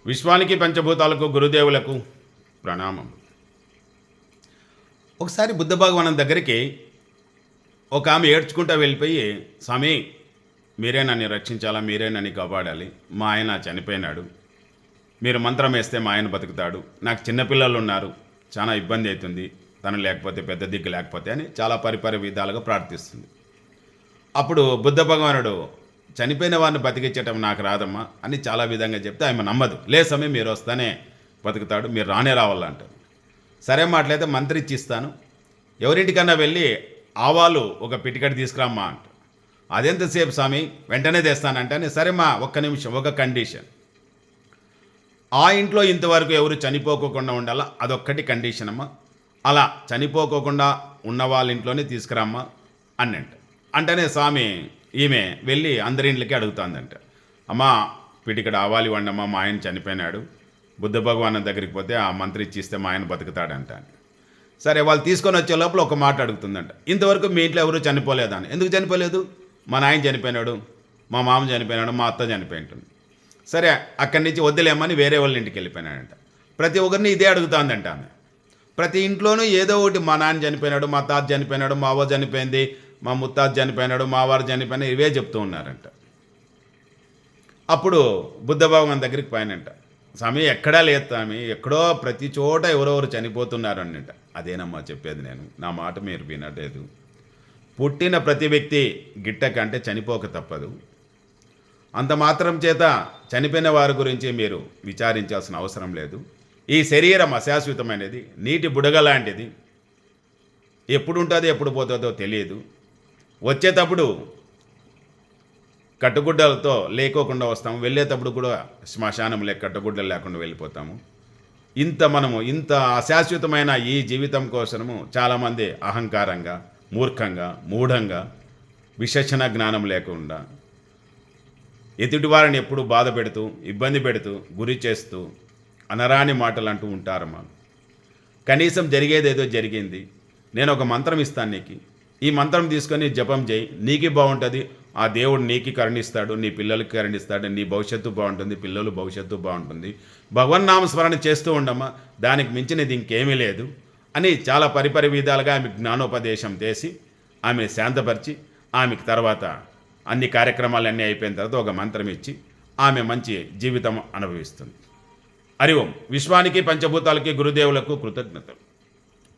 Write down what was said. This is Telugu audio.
విశ్వానికి పంచభూతాలకు గురుదేవులకు ప్రణామం. ఒకసారి బుద్ధ భగవానం దగ్గరికి ఒక ఆమె ఏడ్చుకుంటూ వెళ్ళిపోయి, స్వామి మీరే నన్ను రక్షించాలా, మీరే నన్ను కాపాడాలి, మా ఆయన చనిపోయినాడు, మీరు మంత్రం వేస్తే మా ఆయన బతుకుతాడు, నాకు చిన్నపిల్లలు ఉన్నారు, చాలా ఇబ్బంది అవుతుంది, తను లేకపోతే పెద్ద దిక్కు లేకపోతే అని చాలా పరిపరి విధాలుగా ప్రార్థిస్తుంది. అప్పుడు బుద్ధ భగవానుడు చనిపోయిన వారిని బతికించటం నాకు రాదమ్మా అని చాలా విధంగా చెప్తే ఆమె నమ్మదు. లే సమయం మీరు వస్తానే బతుకుతాడు, మీరు రానే రావాలంటారు. సరే మాటలైతే మంత్రి ఇచ్చిస్తాను, ఎవరింటికన్నా వెళ్ళి ఆవాలు ఒక పిటికటి తీసుకురామ్మా అంట. అదెంతసేపు స్వామి, వెంటనే తెస్తానంటే, సరే మా ఒక్క నిమిషం, ఒక కండిషన్, ఆ ఇంట్లో ఇంతవరకు ఎవరు చనిపోకోకుండా ఉండాలా, అదొక్కటి కండిషన్ అమ్మా, అలా చనిపోకోకుండా ఉన్న వాళ్ళ ఇంట్లోనే తీసుకురామ్మా అన్నంట. అంటేనే స్వామి ఈమె వెళ్ళి అందరి ఇంట్లోకి అడుగుతుందంట, అమ్మా పిటికడ ఆవాలి వండమ్మా, మా ఆయన చనిపోయినాడు, బుద్ధ భగవాన్ దగ్గరికి పోతే ఆ మంత్రి ఇచ్చిస్తే మా ఆయన బతుకుతాడంట. సరే వాళ్ళు తీసుకొని వచ్చే లోపల ఒక మాట అడుగుతుందంట, ఇంతవరకు మీ ఇంట్లో ఎవరు చనిపోలేదని. ఎందుకు చనిపోలేదు? మా నాయన చనిపోయినాడు, మా మామ చనిపోయినాడు, మా అత్త చనిపోయింటుంది. సరే అక్కడి నుంచి వద్దులేమని వేరే వాళ్ళ ఇంటికి వెళ్ళిపోయినాడంట. ప్రతి ఒక్కరిని ఇదే అడుగుతుందంట ఆమె. ప్రతి ఇంట్లోనూ ఏదో ఒకటి, మా నాన్న చనిపోయినాడు, మా తాత చనిపోయినాడు, మా అవ్వ చనిపోయింది, మా ముత్తాత చనిపోయినాడు, మా వారు చనిపోయినా, ఇవే చెప్తూ ఉన్నారంట. అప్పుడు బుద్ధ భగవాన్ దగ్గరికి పోయినంట, స్వామి ఎక్కడా లేదు స్వామి, ఎక్కడో ప్రతి చోట ఎవరెవరు చనిపోతున్నారు అన్నంట. అదేనమ్మా చెప్పేది నేను, నా మాట మీరు వినలేదు. పుట్టిన ప్రతి వ్యక్తి గిట్టకంటే చనిపోక తప్పదు. అంత మాత్రం చేత చనిపోయిన వారి గురించి మీరు విచారించాల్సిన అవసరం లేదు. ఈ శరీరం అశాశ్వతమైనది, నీటి బుడగ లాంటిది, ఎప్పుడు ఉంటుందో ఎప్పుడు పోతుందో తెలియదు. వచ్చేటప్పుడు కట్టుగుడ్డలతో లేకోకుండా వస్తాము, వెళ్ళేటప్పుడు కూడా శ్మశానం కట్టుగుడ్డలు లేకుండా వెళ్ళిపోతాము. మనము ఇంత అశాశ్వతమైన ఈ జీవితం కోసము చాలామంది అహంకారంగా, మూర్ఖంగా, మూఢంగా, విచక్షణ జ్ఞానం లేకుండా ఎదుటి వారిని ఎప్పుడు బాధ పెడుతూ, ఇబ్బంది పెడుతూ, గురి చేస్తూ అనరాని మాటలు అంటూ ఉంటారమ్మా. కనీసం జరిగేదేదో జరిగింది, నేను ఒక మంత్రం ఇస్తాను నీకు, ఈ మంత్రం తీసుకొని జపం చేయి, నీకు బాగుంటుంది, ఆ దేవుడు నీకు కరుణిస్తాడు, నీ పిల్లలకి కరుణిస్తాడు, నీ భవిష్యత్తు బాగుంటుంది, పిల్లలు భవిష్యత్తు బాగుంటుంది, భగవన్నామస్మరణ చేస్తూ ఉండమ్మా, దానికి మించినది ఇంకేమీ లేదు అని చాలా పరిపరి విధాలుగా ఆమెకు జ్ఞానోపదేశం చేసి ఆమె శాంతపరిచి, ఆమెకు తర్వాత అన్ని కార్యక్రమాలన్నీ అయిపోయిన తర్వాత ఒక మంత్రం ఇచ్చి ఆమె మంచి జీవితం అనుభవిస్తుంది. హరి ఓం. విశ్వానికి పంచభూతాలకి గురుదేవులకు కృతజ్ఞతలు.